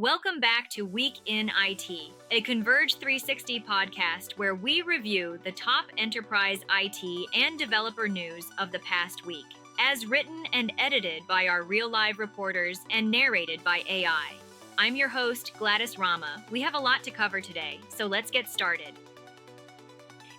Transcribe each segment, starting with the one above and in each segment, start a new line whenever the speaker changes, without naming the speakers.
Welcome back to Week in IT, a Converge 360 podcast where we review the top enterprise IT and developer news of the past week, as written and edited by our real-live reporters and narrated by AI. I'm your host, Gladys Rama. We have a lot to cover today, so let's get started.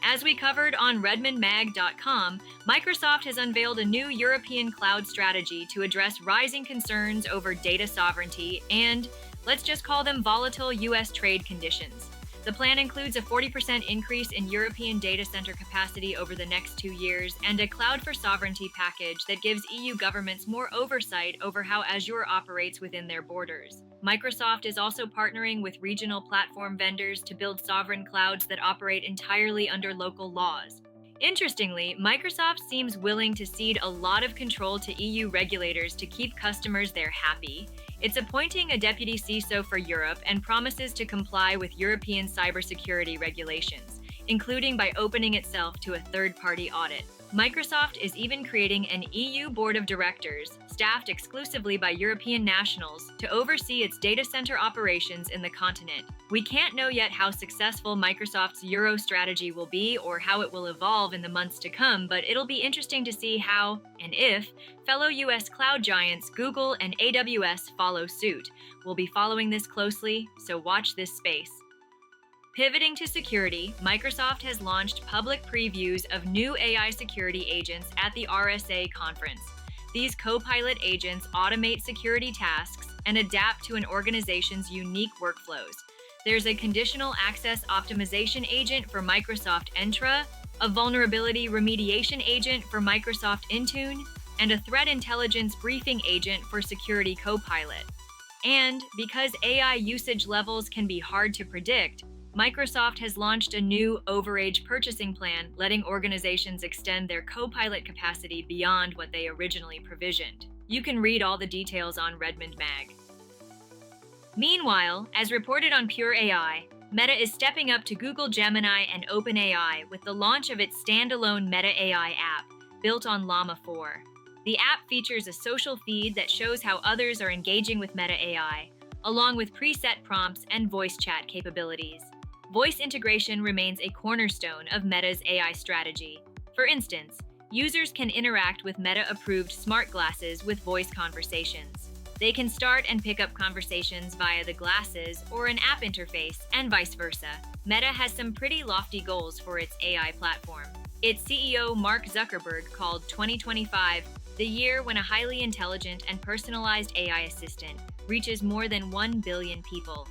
As we covered on redmondmag.com, Microsoft has unveiled a new European cloud strategy to address rising concerns over data sovereignty and, let's just call them, volatile U.S. trade conditions. The plan includes a 40% increase in European data center capacity over the next 2 years and a Cloud for Sovereignty package that gives EU governments more oversight over how Azure operates within their borders. Microsoft is also partnering with regional platform vendors to build sovereign clouds that operate entirely under local laws. Interestingly, Microsoft seems willing to cede a lot of control to EU regulators to keep customers there happy. It's appointing a deputy CISO for Europe and promises to comply with European cybersecurity regulations, including by opening itself to a third-party audit. Microsoft is even creating an EU board of directors, staffed exclusively by European nationals, to oversee its data center operations in the continent. We can't know yet how successful Microsoft's Euro strategy will be or how it will evolve in the months to come, but it'll be interesting to see how, and if, fellow US cloud giants Google and AWS follow suit. We'll be following this closely, so watch this space. Pivoting to security, Microsoft has launched public previews of new AI security agents at the RSA conference. These Copilot agents automate security tasks and adapt to an organization's unique workflows. There's a conditional access optimization agent for Microsoft Entra, a vulnerability remediation agent for Microsoft Intune, and a threat intelligence briefing agent for Security Copilot. And because AI usage levels can be hard to predict, Microsoft has launched a new overage purchasing plan, letting organizations extend their Copilot capacity beyond what they originally provisioned. You can read all the details on Redmond Mag. Meanwhile, as reported on Pure AI, Meta is stepping up to Google Gemini and OpenAI with the launch of its standalone Meta AI app, built on Llama 4. The app features a social feed that shows how others are engaging with Meta AI, along with preset prompts and voice chat capabilities. Voice integration remains a cornerstone of Meta's AI strategy. For instance, users can interact with Meta-approved smart glasses with voice conversations. They can start and pick up conversations via the glasses or an app interface, and vice versa. Meta has some pretty lofty goals for its AI platform. Its CEO Mark Zuckerberg called 2025 the year when a highly intelligent and personalized AI assistant reaches more than 1 billion people.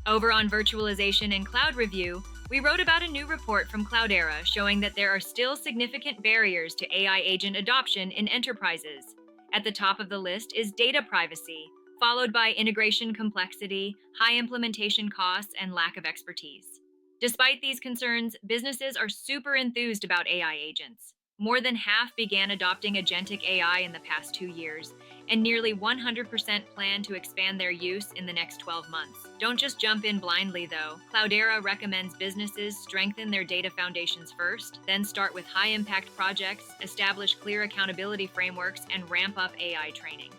Over on Virtualization and Cloud Review, we wrote about a new report from Cloudera showing that there are still significant barriers to AI agent adoption in enterprises. At the top of the list is data privacy, followed by integration complexity, high implementation costs, and lack of expertise. Despite these concerns, businesses are super enthused about AI agents. More than half began adopting agentic AI in the past 2 years, and nearly 100% plan to expand their use in the next 12 months. Don't just jump in blindly, though. Cloudera recommends businesses strengthen their data foundations first, then start with high-impact projects, establish clear accountability frameworks, and ramp up AI training.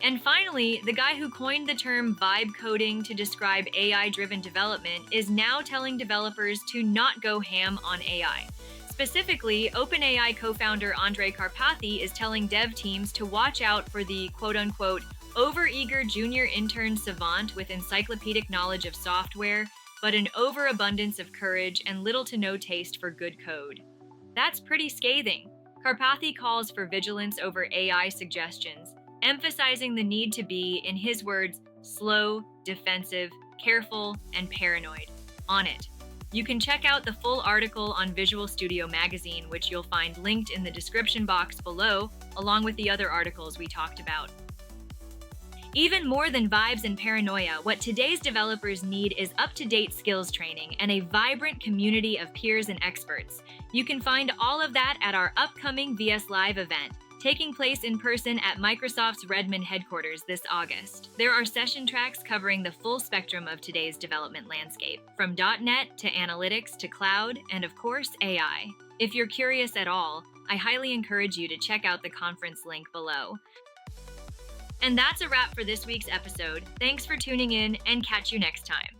And finally, the guy who coined the term vibe coding to describe AI-driven development is now telling developers to not go ham on AI. Specifically, OpenAI co-founder Andrej Karpathy is telling dev teams to watch out for the quote-unquote overeager junior intern savant with encyclopedic knowledge of software, but an overabundance of courage and little to no taste for good code. That's pretty scathing. Karpathy calls for vigilance over AI suggestions, emphasizing the need to be, in his words, slow, defensive, careful, and paranoid. On it. You can check out the full article on Visual Studio Magazine, which you'll find linked in the description box below, along with the other articles we talked about. Even more than vibes and paranoia, what today's developers need is up-to-date skills training and a vibrant community of peers and experts. You can find all of that at our upcoming VSLive event, taking place in person at Microsoft's Redmond headquarters this August. There are session tracks covering the full spectrum of today's development landscape, from .NET to analytics to cloud, and of course, AI. If you're curious at all, I highly encourage you to check out the conference link below. And that's a wrap for this week's episode. Thanks for tuning in and catch you next time.